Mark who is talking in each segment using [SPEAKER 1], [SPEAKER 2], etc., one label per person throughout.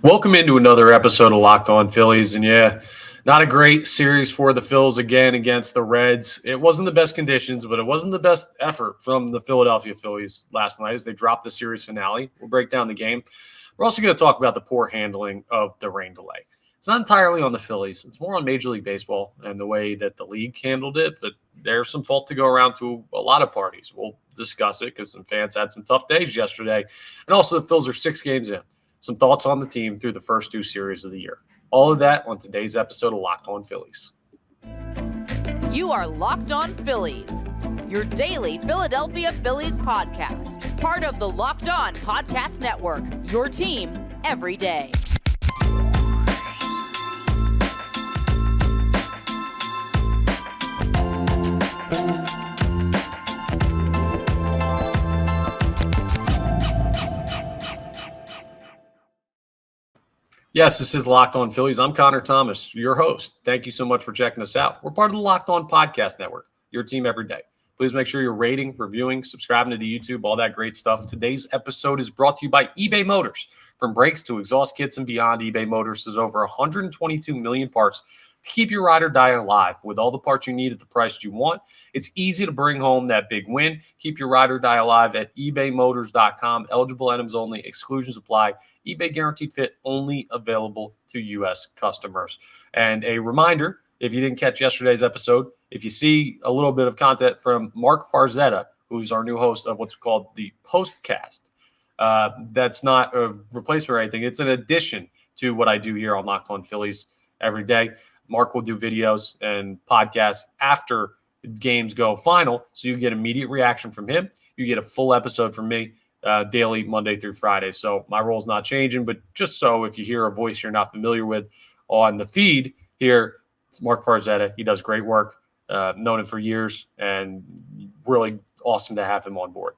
[SPEAKER 1] Welcome into another episode of Locked On Phillies. And yeah, not a great series for the Phils again against the Reds. It wasn't the best conditions, but it wasn't the best effort from the Philadelphia Phillies last night as they dropped the series finale. We'll break down the game. We're also going to talk about the poor handling of the rain delay. It's not entirely on the Phillies. It's more on Major League Baseball and the way that the league handled it, but there's some fault to go around to a lot of parties. We'll discuss it because some fans had some tough days yesterday. And also the Phils are 6 games in. Some thoughts on the team through the first 2 series of the year. All of that on today's episode of Locked On Phillies.
[SPEAKER 2] You are Locked On Phillies, your daily Philadelphia Phillies podcast. Part of the Locked On Podcast Network, your team every day.
[SPEAKER 1] Yes, this is Locked On Phillies. I'm Connor Thomas, your host. Thank you so much for checking us out. We're part of the Locked On Podcast Network, your team every day. Please make sure you're rating, reviewing, subscribing to the YouTube, all that great stuff. Today's episode is brought to you by eBay Motors. From brakes to exhaust kits and beyond, eBay Motors has over 122 million parts to keep your ride or die alive. With all the parts you need at the price you want, it's easy to bring home that big win. Keep your ride or die alive at ebaymotors.com. Eligible items only. Exclusions apply. eBay Guaranteed Fit only available to U.S. customers. And a reminder, if you didn't catch yesterday's episode, if you see a little bit of content from Mark Farzetta, who's our new host of what's called the Postcast, that's not a replacement or anything. It's an addition to what I do here on Locked On Phillies every day. Mark will do videos and podcasts after games go final, so you get immediate reaction from him. You get a full episode from me daily, Monday through Friday. So my role is not changing, but just so if you hear a voice you're not familiar with on the feed here, it's Mark Farzetta. He does great work, known him for years, and really awesome to have him on board.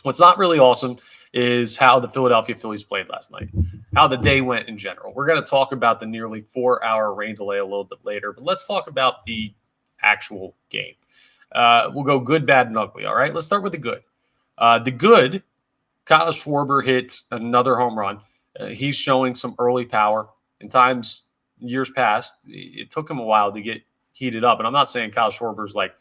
[SPEAKER 1] What's not really awesome is how the Philadelphia Phillies played last night, how the day went in general. We're going to talk about the nearly 4-hour rain delay a little bit later, but let's talk about the actual game. We'll go good, bad, and ugly, all right? Let's start with the good. The good, Kyle Schwarber hit another home run. He's showing some early power. In times, years past, it took him a while to get heated up. And I'm not saying Kyle Schwarber's like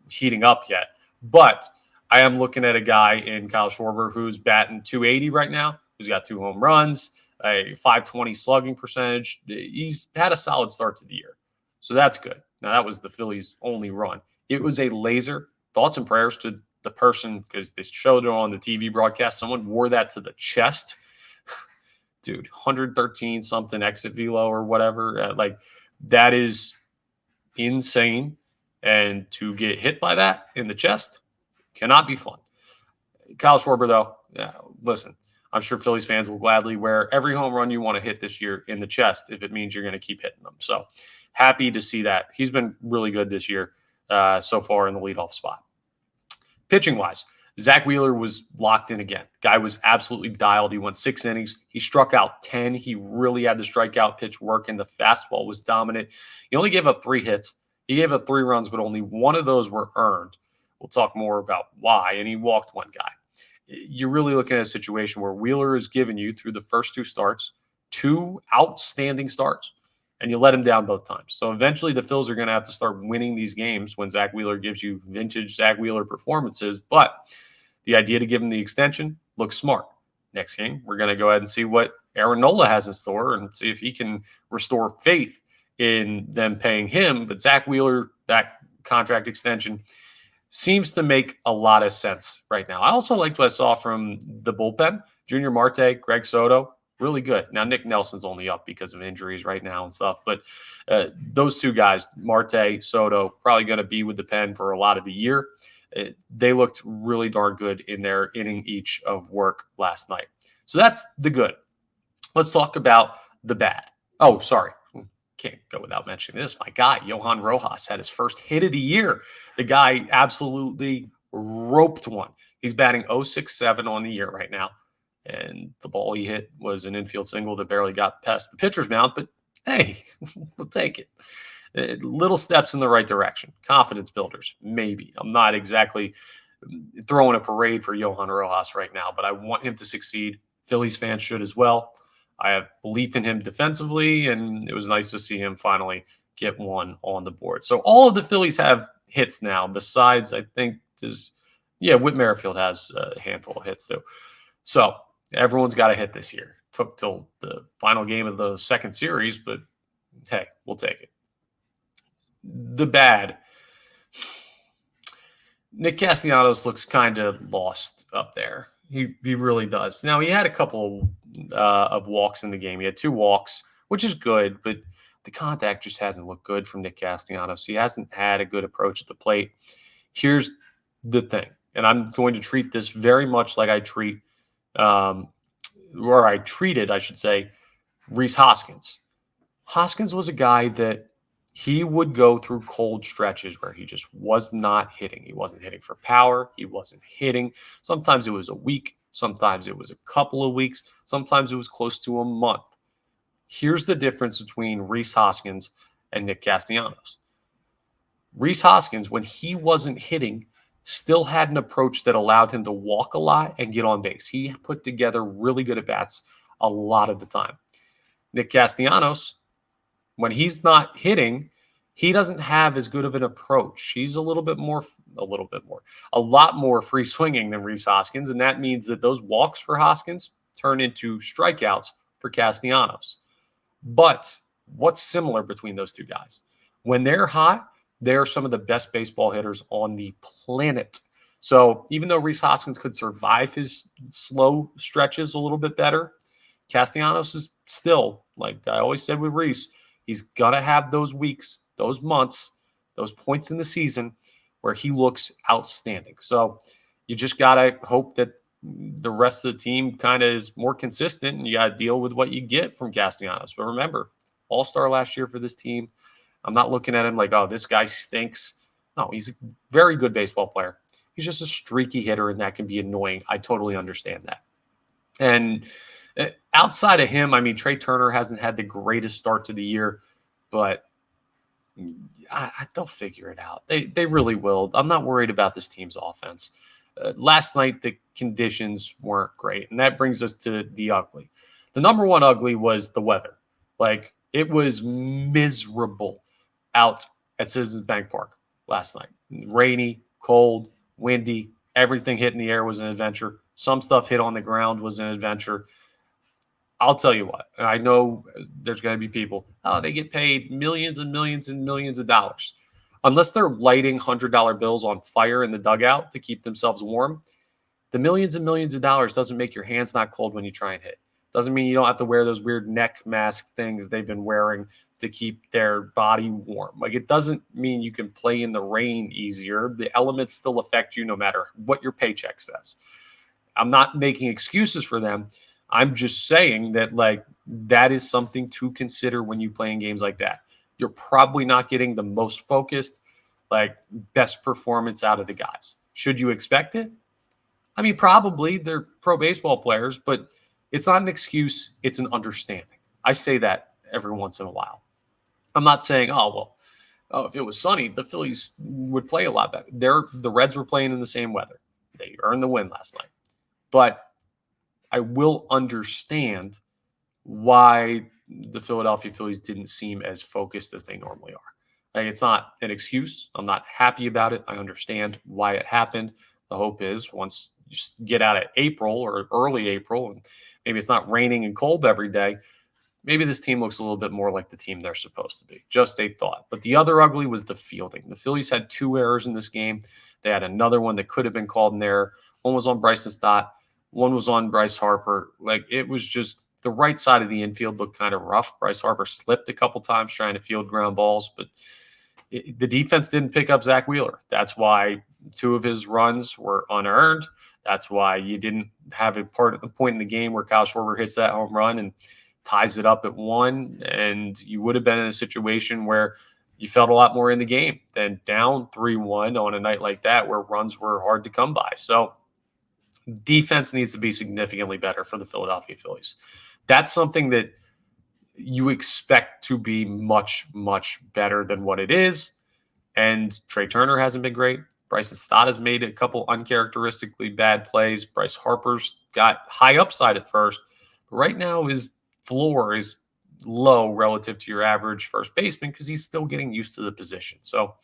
[SPEAKER 1] heating up yet, but I am looking at a guy in Kyle Schwarber who's batting .280 right now, who's got 2 home runs, a .520 slugging percentage. He's had a solid start to the year. So that's good. Now, that was the Phillies' only run. It was a laser. Thoughts and prayers to the person, because they showed it on the TV broadcast. Someone wore that to the chest. Dude, 113 something exit velo or whatever. Like, that is insane. And to get hit by that in the chest cannot be fun. Kyle Schwarber, though, listen, I'm sure Phillies fans will gladly wear every home run you want to hit this year in the chest if it means you're going to keep hitting them. So happy to see that. He's been really good this year so far in the leadoff spot. Pitching-wise, Zack Wheeler was locked in again. Guy was absolutely dialed. He went 6 innings. He struck out 10. He really had the strikeout pitch working. The fastball was dominant. He only gave up 3 hits. He gave up 3 runs, but only 1 of those were earned. We'll talk more about why, and he walked 1 guy. You're really looking at a situation where Wheeler has given you, through the first 2 starts, 2 outstanding starts, and you let him down both times. So eventually the Phils are going to have to start winning these games when Zack Wheeler gives you vintage Zack Wheeler performances, but the idea to give him the extension looks smart. Next game, we're going to go ahead and see what Aaron Nola has in store and see if he can restore faith in them paying him. But Zack Wheeler, that contract extension, seems to make a lot of sense right now. I also liked what I saw from the bullpen. Junior Marte, Greg Soto, really good. Now, Nick Nelson's only up because of injuries right now and stuff. But those 2 guys, Marte, Soto, probably going to be with the pen for a lot of the year. They looked really darn good in their inning each of work last night. So that's the good. Let's talk about the bad. Oh, sorry. Can't go without mentioning this. My guy, Johan Rojas, had his first hit of the year. The guy absolutely roped one. He's batting .067 on the year right now. And the ball he hit was an infield single that barely got past the pitcher's mound. But, hey, we'll take it. Little steps in the right direction. Confidence builders, maybe. I'm not exactly throwing a parade for Johan Rojas right now, but I want him to succeed. Phillies fans should as well. I have belief in him defensively, and it was nice to see him finally get one on the board. So all of the Phillies have hits now, besides, I think, Whit Merrifield has a handful of hits too. So everyone's got a hit this year. Took till the final game of the second series, but hey, we'll take it. The bad. Nick Castellanos looks kind of lost up there. He really does. Now, he had a couple of walks in the game. He had 2 walks, which is good, but the contact just hasn't looked good from Nick Castellanos. He hasn't had a good approach at the plate. Here's the thing, and I'm going to treat this very much like I treated, I should say, Rhys Hoskins. Hoskins was a guy that he would go through cold stretches where he just was not hitting. He wasn't hitting for power. He wasn't hitting. Sometimes it was a week. Sometimes it was a couple of weeks. Sometimes it was close to a month. Here's the difference between Rhys Hoskins and Nick Castellanos. Rhys Hoskins, when he wasn't hitting, still had an approach that allowed him to walk a lot and get on base. He put together really good at-bats a lot of the time. Nick Castellanos, when he's not hitting, he doesn't have as good of an approach. He's a lot more free swinging than Rhys Hoskins, and that means that those walks for Hoskins turn into strikeouts for Castellanos. But what's similar between those two guys? When they're hot, they're some of the best baseball hitters on the planet. So even though Rhys Hoskins could survive his slow stretches a little bit better, Castellanos is still, like I always said with Rhys, he's going to have those weeks, those months, those points in the season where he looks outstanding. So you just got to hope that the rest of the team kind of is more consistent, and you got to deal with what you get from Castellanos. But remember, all-star last year for this team. I'm not looking at him like, oh, this guy stinks. No, he's a very good baseball player. He's just a streaky hitter, and that can be annoying. I totally understand that. And outside of him, I mean, Trey Turner hasn't had the greatest start to the year, but they'll figure it out. They really will. I'm not worried about this team's offense. Last night, the conditions weren't great, and that brings us to the ugly. The number one ugly was the weather. Like, it was miserable out at Citizens Bank Park last night. Rainy, cold, windy, everything hit in the air was an adventure. Some stuff hit on the ground was an adventure. I'll tell you what, and I know there's going to be people, they get paid millions and millions and millions of dollars. Unless they're lighting $100 bills on fire in the dugout to keep themselves warm, the millions and millions of dollars doesn't make your hands not cold when you try and hit. Doesn't mean you don't have to wear those weird neck mask things they've been wearing to keep their body warm. Like, it doesn't mean you can play in the rain easier. The elements still affect you no matter what your paycheck says. I'm not making excuses for them. I'm just saying that, like, that is something to consider when you play in games like that. You're probably not getting the most focused, like, best performance out of the guys. Should you expect it? I mean, probably. They're pro baseball players, but it's not an excuse. It's an understanding. I say that every once in a while. I'm not saying, if it was sunny, the Phillies would play a lot better. The Reds were playing in the same weather. They earned the win last night. But I will understand why the Philadelphia Phillies didn't seem as focused as they normally are. Like, it's not an excuse. I'm not happy about it. I understand why it happened. The hope is once you get out of April or early April, and maybe it's not raining and cold every day, maybe this team looks a little bit more like the team they're supposed to be. Just a thought. But the other ugly was the fielding. The Phillies had 2 errors in this game. They had another one that could have been called an error. One was on Bryson Stott. One was on Bryce Harper. Like, it was just the right side of the infield looked kind of rough. Bryce Harper slipped a couple times trying to field ground balls, but the defense didn't pick up Zack Wheeler. That's why 2 of his runs were unearned. That's why you didn't have a point in the game where Kyle Schwarber hits that home run and ties it up at 1. And you would have been in a situation where you felt a lot more in the game than down 3-1 on a night like that where runs were hard to come by. So defense needs to be significantly better for the Philadelphia Phillies. That's something that you expect to be much, much better than what it is. And Trey Turner hasn't been great. Bryson Stott has made a couple uncharacteristically bad plays. Bryce Harper's got high upside at first, but right now is floor is low relative to your average first baseman because he's still getting used to the position. So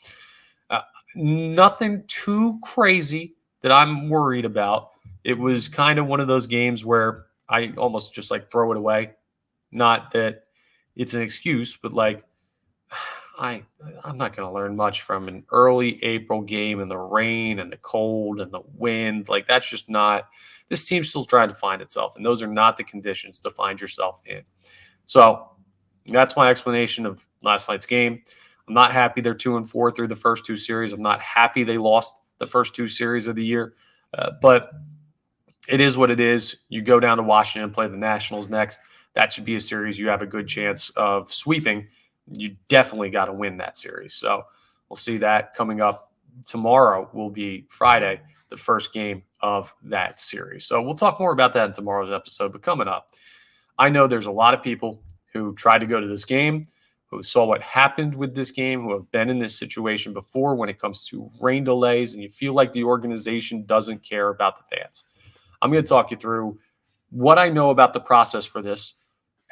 [SPEAKER 1] nothing too crazy that I'm worried about. It was kind of one of those games where I almost just like throw it away. Not that it's an excuse, but like I'm not going to learn much from an early April game and the rain and the cold and the wind. Like that's just not. This team's still trying to find itself, and those are not the conditions to find yourself in. So that's my explanation of last night's game. I'm not happy they're 2-4 through the first two series. I'm not happy they lost the first two series of the year, but it is what it is. You go down to Washington and play the Nationals next. That should be a series you have a good chance of sweeping. You definitely got to win that series. So we'll see that coming up tomorrow. Will be Friday, the first game of that series. So we'll talk more about that in tomorrow's episode. But coming up, I know there's a lot of people who tried to go to this game, who saw what happened with this game, who have been in this situation before when it comes to rain delays, and you feel like the organization doesn't care about the fans. I'm going to talk you through what I know about the process for this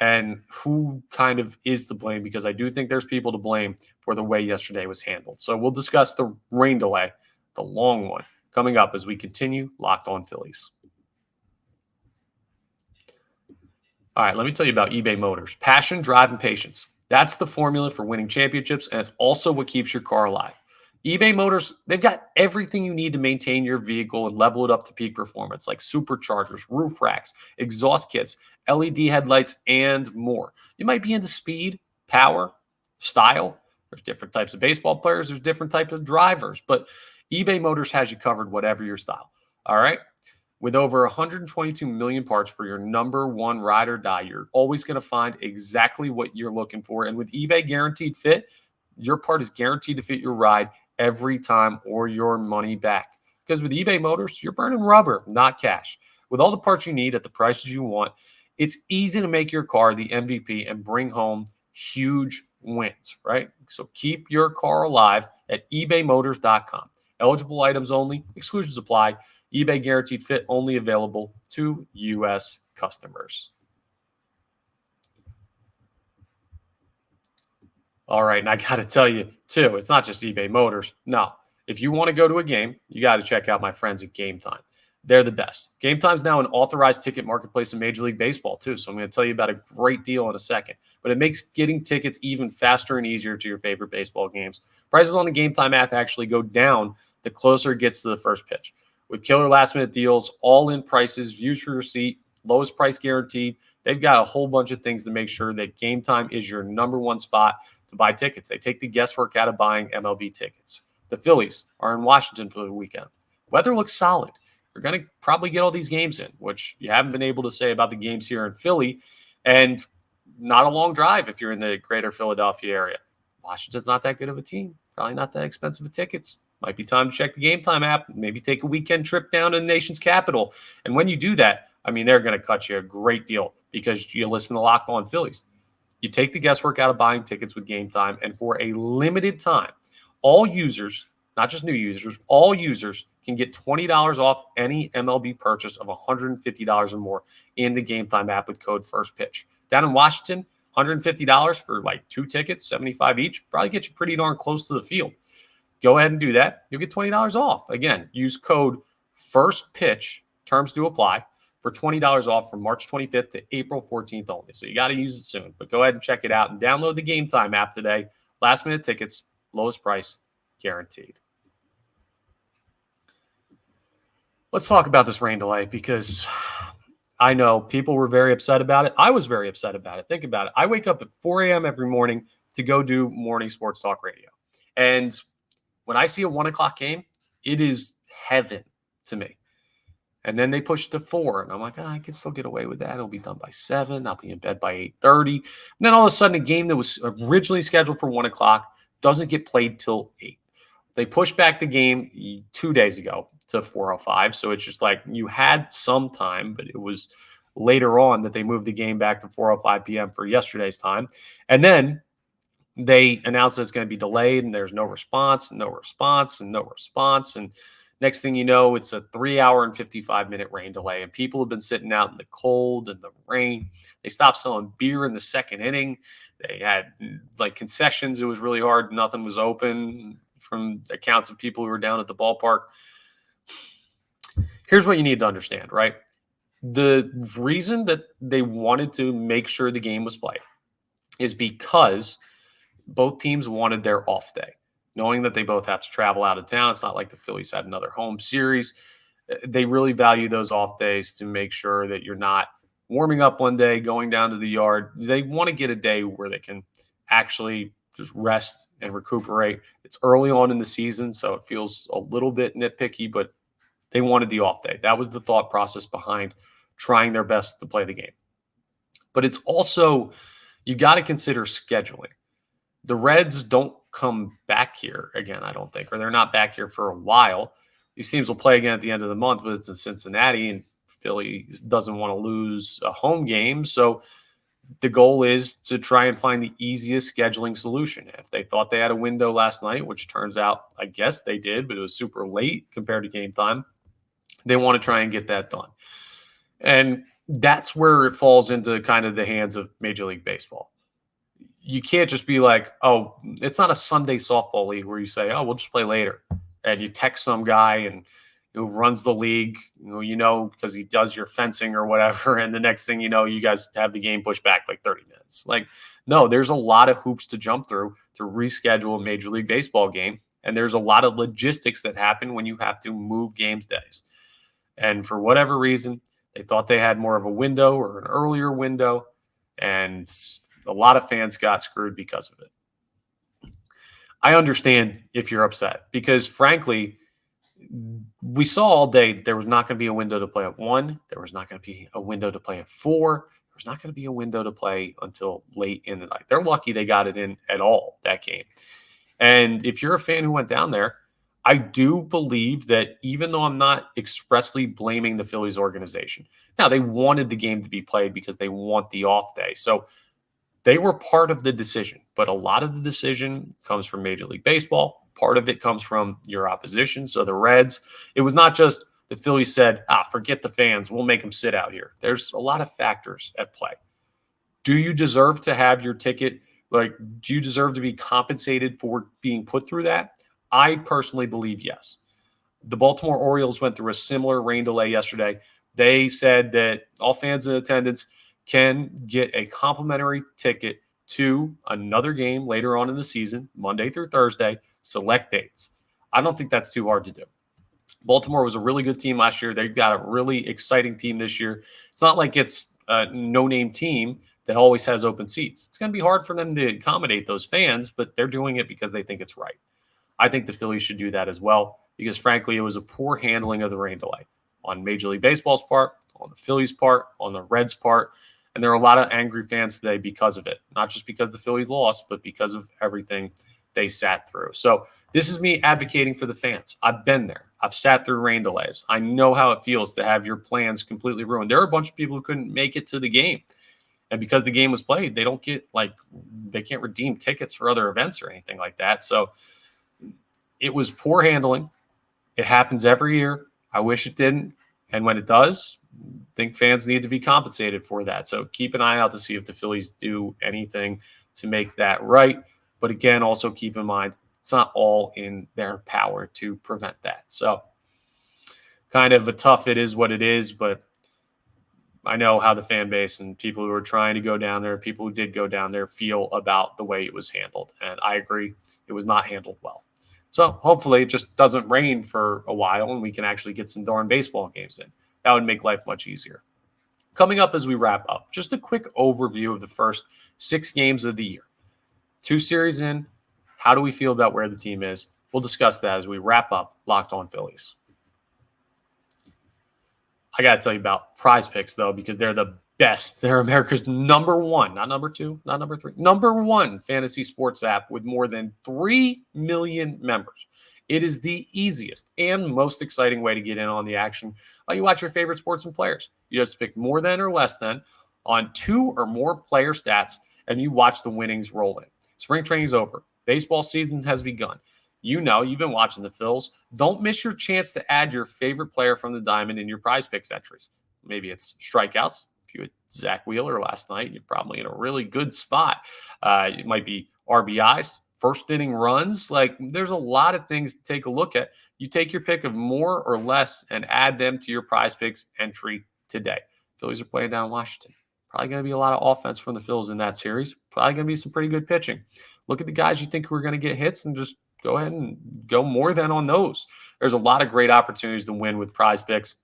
[SPEAKER 1] and who kind of is to blame, because I do think there's people to blame for the way yesterday was handled. So we'll discuss the rain delay, the long one, coming up as we continue Locked On Phillies. All right, let me tell you about eBay Motors. Passion, drive, and patience. That's the formula for winning championships, and it's also what keeps your car alive. eBay Motors, they've got everything you need to maintain your vehicle and level it up to peak performance, like superchargers, roof racks, exhaust kits, LED headlights, and more. You might be into speed, power, style. There's different types of baseball players. There's different types of drivers. But eBay Motors has you covered, whatever your style. All right? With over 122 million parts for your number one ride or die, you're always going to find exactly what you're looking for. And with eBay Guaranteed Fit, your part is guaranteed to fit your ride every time or your money back. Because with eBay Motors, you're burning rubber, not cash. With all the parts you need at the prices you want, it's easy to make your car the MVP and bring home huge wins, right? So keep your car alive at ebaymotors.com. Eligible items only, exclusions apply. eBay Guaranteed Fit only available to U.S. customers. All right, and I got to tell you, too, it's not just eBay Motors. No, if you want to go to a game, you got to check out my friends at GameTime. They're the best. GameTime is now an authorized ticket marketplace in Major League Baseball, too, so I'm going to tell you about a great deal in a second. But it makes getting tickets even faster and easier to your favorite baseball games. Prices on the GameTime app actually go down the closer it gets to the first pitch. With killer last-minute deals, all-in prices, views for your seat, lowest price guaranteed, they've got a whole bunch of things to make sure that GameTime is your number one spot to buy tickets. They take the guesswork out of buying MLB tickets. The Phillies are in Washington for the weekend. Weather looks solid. You're going to probably get all these games in, which you haven't been able to say about the games here in Philly, and not a long drive if you're in the greater Philadelphia area. Washington's not that good of a team. Probably not that expensive of tickets. Might be time to check the GameTime app, maybe take a weekend trip down to the nation's capital. And when you do that, I mean, they're going to cut you a great deal because you listen to Locked On Phillies. You take the guesswork out of buying tickets with GameTime, and for a limited time, all users, not just new users, all users can get $20 off any MLB purchase of $150 or more in the GameTime app with code FIRSTPITCH. Down in Washington, $150 for like 2 tickets, $75 each, probably get you pretty darn close to the field. Go ahead and do that. You'll get $20 off. Again, use code FIRSTPITCH, terms do apply, for $20 off from March 25th to April 14th only. So you got to use it soon. But go ahead and check it out and download the GameTime app today. Last minute tickets, lowest price, guaranteed. Let's talk about this rain delay because I know people were very upset about it. I was very upset about it. Think about it. I wake up at 4 a.m. every morning to go do morning sports talk radio. And when I see a 1 o'clock game, it is heaven to me. And then they push it to 4. And I'm like, I can still get away with that. It'll be done by 7. I'll be in bed by 8:30. And then all of a sudden, a game that was originally scheduled for 1 o'clock doesn't get played till 8. They pushed back the game 2 days ago to 4:05. So it's just like you had some time, but it was later on that they moved the game back to 4:05 p.m. for yesterday's time. And then they announced that it's going to be delayed, and there's no response, and no response, and no response. And Next thing you know, it's a 3-hour and 55-minute rain delay, and people have been sitting out in the cold and the rain. They stopped selling beer in the second inning. They had like concessions. It was really hard. Nothing was open from accounts of people who were down at the ballpark. Here's what you need to understand, right? The reason that they wanted to make sure the game was played is because both teams wanted their off day, knowing that they both have to travel out of town. It's not like the Phillies had another home series. They really value those off days to make sure that you're not warming up one day, going down to the yard. They want to get a day where they can actually just rest and recuperate. It's early on in the season, so it feels a little bit nitpicky, but they wanted the off day. That was the thought process behind trying their best to play the game. But it's also, you got to consider scheduling. The Reds don't come back here again, I don't think, or they're not back here for a while. These teams will play again at the end of the month, but it's in Cincinnati, and Philly doesn't want to lose a home game. So the goal is to try and find the easiest scheduling solution. If they thought they had a window last night, which turns out, I guess they did, but it was super late compared to game time, they want to try and get that done. And that's where it falls into kind of the hands of Major League Baseball. You can't just be like, oh, it's not a Sunday softball league where you say, oh, we'll just play later. And you text some guy and who runs the league, because he does your fencing or whatever. And the next thing you know, you guys have the game pushed back like 30 minutes. Like, no, there's a lot of hoops to jump through to reschedule a Major League Baseball game. And there's a lot of logistics that happen when you have to move games days. And for whatever reason, they thought they had more of a window or an earlier window. And a lot of fans got screwed because of it. I understand if you're upset because, frankly, we saw all day there was not going to be a window to play at 1. There was not going to be a window to play at 4. There was not going to be a window to play until late in the night. They're lucky they got it in at all, that game. And if you're a fan who went down there, I do believe that even though I'm not expressly blaming the Phillies organization, now they wanted the game to be played because they want the off day. So they were part of the decision, but a lot of the decision comes from Major League Baseball. Part of it comes from your opposition. So the Reds, it was not just the Phillies said, forget the fans. We'll make them sit out here. There's a lot of factors at play. Do you deserve to have your ticket? Like, do you deserve to be compensated for being put through that? I personally believe yes. The Baltimore Orioles went through a similar rain delay yesterday. They said that all fans in attendance can get a complimentary ticket to another game later on in the season, Monday through Thursday, select dates. I don't think that's too hard to do. Baltimore was a really good team last year. They've got a really exciting team this year. It's not like it's a no-name team that always has open seats. It's going to be hard for them to accommodate those fans, but they're doing it because they think it's right. I think the Phillies should do that as well because, frankly, it was a poor handling of the rain delay on Major League Baseball's part, on the Phillies' part, on the Reds' part. And there are a lot of angry fans today because of it, not just because the Phillies lost, but because of everything they sat through. So this is me advocating for the fans. I've been there. I've sat through rain delays. I know how it feels to have your plans completely ruined. There are a bunch of people who couldn't make it to the game. And because the game was played, they don't get they can't redeem tickets for other events or anything like that. So it was poor handling. It happens every year. I wish it didn't. And when it does, I think fans need to be compensated for that. So keep an eye out to see if the Phillies do anything to make that right. But again, also keep in mind, it's not all in their power to prevent that. So kind of a tough, it is what it is, but I know how the fan base and people who are trying to go down there, people who did go down there, feel about the way it was handled. And I agree, it was not handled well. So hopefully it just doesn't rain for a while and we can actually get some darn baseball games in. That would make life much easier. Coming up as we wrap up, just a quick overview of the first 6 games of the year. 2 series in, how do we feel about where the team is? We'll discuss that as we wrap up Locked On Phillies. I got to tell you about Prize Picks, though, because they're the best. They're America's number 1, not number 2, not number 3, number 1 fantasy sports app with more than 3 million members. It is the easiest and most exciting way to get in on the action while you watch your favorite sports and players. You just pick more than or less than on 2 or more player stats, and you watch the winnings roll in. Spring training's over. Baseball season has begun. you've been watching the Phils. Don't miss your chance to add your favorite player from the diamond in your prize picks entries. Maybe it's strikeouts. If you had Zack Wheeler last night, you're probably in a really good spot. It might be RBIs, first inning runs. Like, there's a lot of things to take a look at. You take your pick of more or less and add them to your prize picks entry today. Phillies are playing down Washington. Probably going to be a lot of offense from the Phils in that series. Probably going to be some pretty good pitching. Look at the guys you think who are going to get hits and just go ahead and go more than on those. There's a lot of great opportunities to win with prize picks.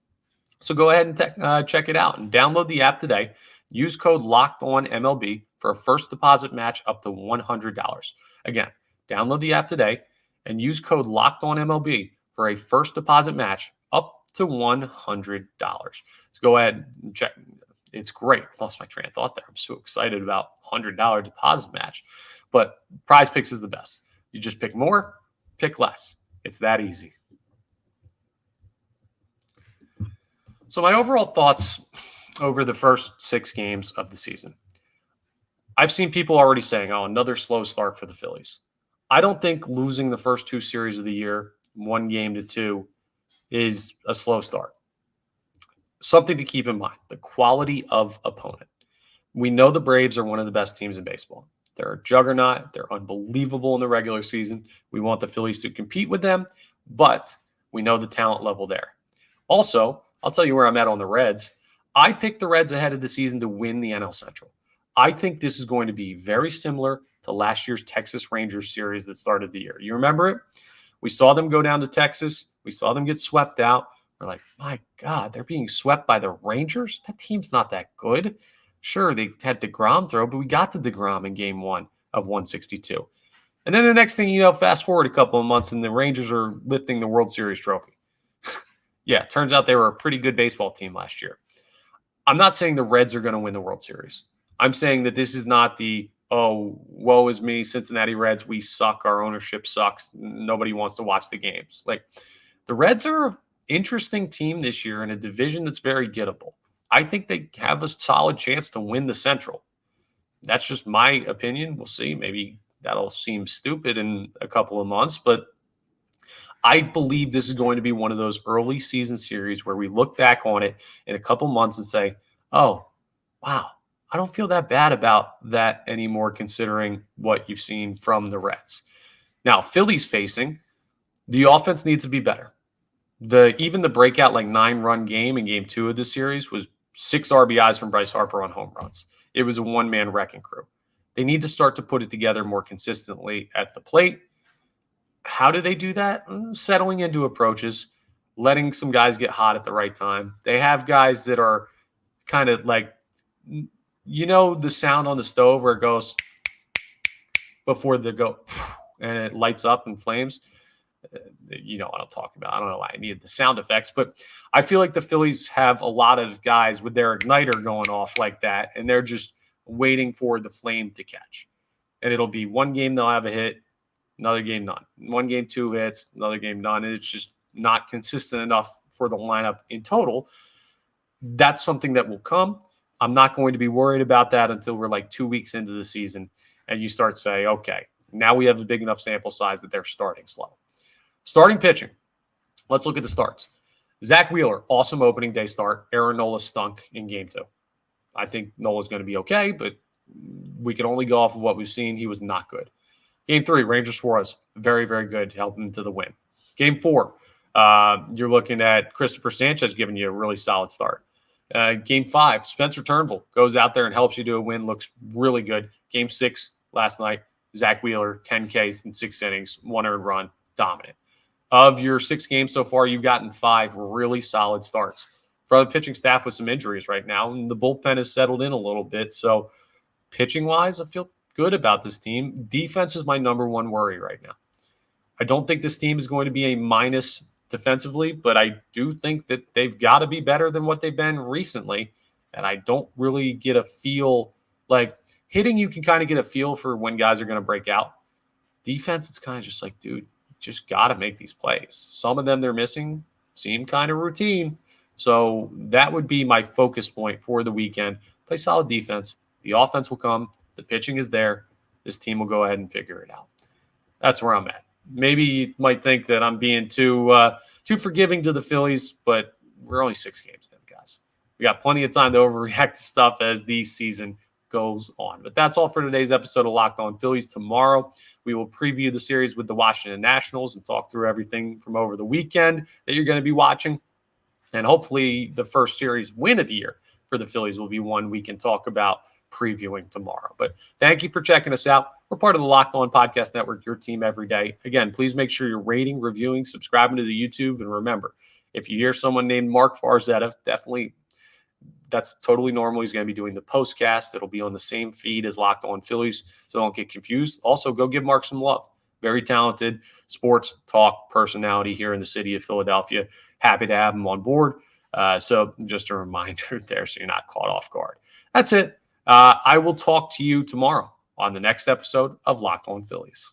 [SPEAKER 1] So go ahead and check it out and download the app today. Use code LOCKEDONMLB for a first deposit match up to $100. Again, download the app today and use code LOCKEDONMLB for a first deposit match up to $100. Let's go ahead and check. It's great. Lost my train of thought there. I'm so excited about $100 deposit match. But prize picks is the best. You just pick more, pick less. It's that easy. So my overall thoughts over the first 6 games of the season. I've seen people already saying, another slow start for the Phillies. I don't think losing the first 2 series of the year, 1-2, is a slow start. Something to keep in mind, the quality of opponent. We know the Braves are one of the best teams in baseball. They're a juggernaut. They're unbelievable in the regular season. We want the Phillies to compete with them, but we know the talent level there. Also, I'll tell you where I'm at on the Reds. I picked the Reds ahead of the season to win the NL Central. I think this is going to be very similar to last year's Texas Rangers series that started the year. You remember it? We saw them go down to Texas. We saw them get swept out. We're like, my God, they're being swept by the Rangers? That team's not that good. Sure, they had DeGrom throw, but we got to DeGrom in game 1 of 162. And then the next thing you know, fast forward a couple of months, and the Rangers are lifting the World Series trophy. Yeah, it turns out they were a pretty good baseball team last year. I'm not saying the Reds are going to win the World Series. I'm saying that this is not the, woe is me, Cincinnati Reds, we suck, our ownership sucks, nobody wants to watch the games. Like, the Reds are an interesting team this year in a division that's very gettable. I think they have a solid chance to win the Central. That's just my opinion. We'll see. Maybe that'll seem stupid in a couple of months, but I believe this is going to be one of those early season series where we look back on it in a couple months and say, oh, wow, I don't feel that bad about that anymore considering what you've seen from the Reds. Now, Phillies facing, the offense needs to be better. Even the breakout 9-run game in game 2 of the series was 6 RBIs from Bryce Harper on home runs. It was a one-man wrecking crew. They need to start to put it together more consistently at the plate. How do they do that? Settling into approaches, letting some guys get hot at the right time. They have guys that are kind of like, the sound on the stove where it goes before they go and it lights up and flames. You know what I'm talking about. I don't know why I needed the sound effects, but I feel like the Phillies have a lot of guys with their igniter going off like that, and they're just waiting for the flame to catch. And it'll be one game they'll have a hit, another game none. One game 2 hits, another game none, and it's just not consistent enough for the lineup in total. That's something that will come. I'm not going to be worried about that until we're 2 weeks into the season, and you start to say, okay, now we have a big enough sample size that they're starting slow. Starting pitching. Let's look at the starts. Zack Wheeler, awesome opening day start. Aaron Nola stunk in game 2. I think Nola's going to be okay, but we can only go off of what we've seen. He was not good. Game 3, Ranger Suarez, very, very good, helping to the win. Game 4, you're looking at Christopher Sanchez giving you a really solid start. Game 5, Spencer Turnbull goes out there and helps you to a win, looks really good. Game 6 last night, Zack Wheeler, 10 Ks in 6 innings, 1 earned run, dominant. Of your 6 games so far, you've gotten 5 really solid starts. For the pitching staff with some injuries right now, and the bullpen has settled in a little bit. So pitching-wise, I feel good about this team. Defense is my number one worry right now. I don't think this team is going to be a minus defensively, but I do think that they've got to be better than what they've been recently. And I don't really get a feel hitting, you can kind of get a feel for when guys are going to break out. Defense, it's kind of just dude, just got to make these plays. Some of them they're missing seem kind of routine. So that would be my focus point for the weekend. Play solid defense. The offense will come. The pitching is there. This team will go ahead and figure it out. That's where I'm at. maybe you might think that I'm being too forgiving to the Phillies, but we're only 6 games in, guys. We got plenty of time to overreact to stuff as the season goes on. But that's all for today's episode of Locked On Phillies. Tomorrow, we will preview the series with the Washington Nationals and talk through everything from over the weekend that you're going to be watching. And hopefully the first series win of the year for the Phillies will be one we can talk about previewing tomorrow. But thank you for checking us out. We're part of the Locked On Podcast Network, your team every day. Again, please make sure you're rating, reviewing, subscribing to the YouTube. And remember, if you hear someone named Mark Farzetta, definitely that's totally normal. He's going to be doing the postcast. It'll be on the same feed as Locked On Phillies, so don't get confused. Also, go give Mark some love. Very talented sports talk personality here in the city of Philadelphia. Happy to have him on board. So just a reminder there so you're not caught off guard. That's it. I will talk to you tomorrow on the next episode of Locked On Phillies.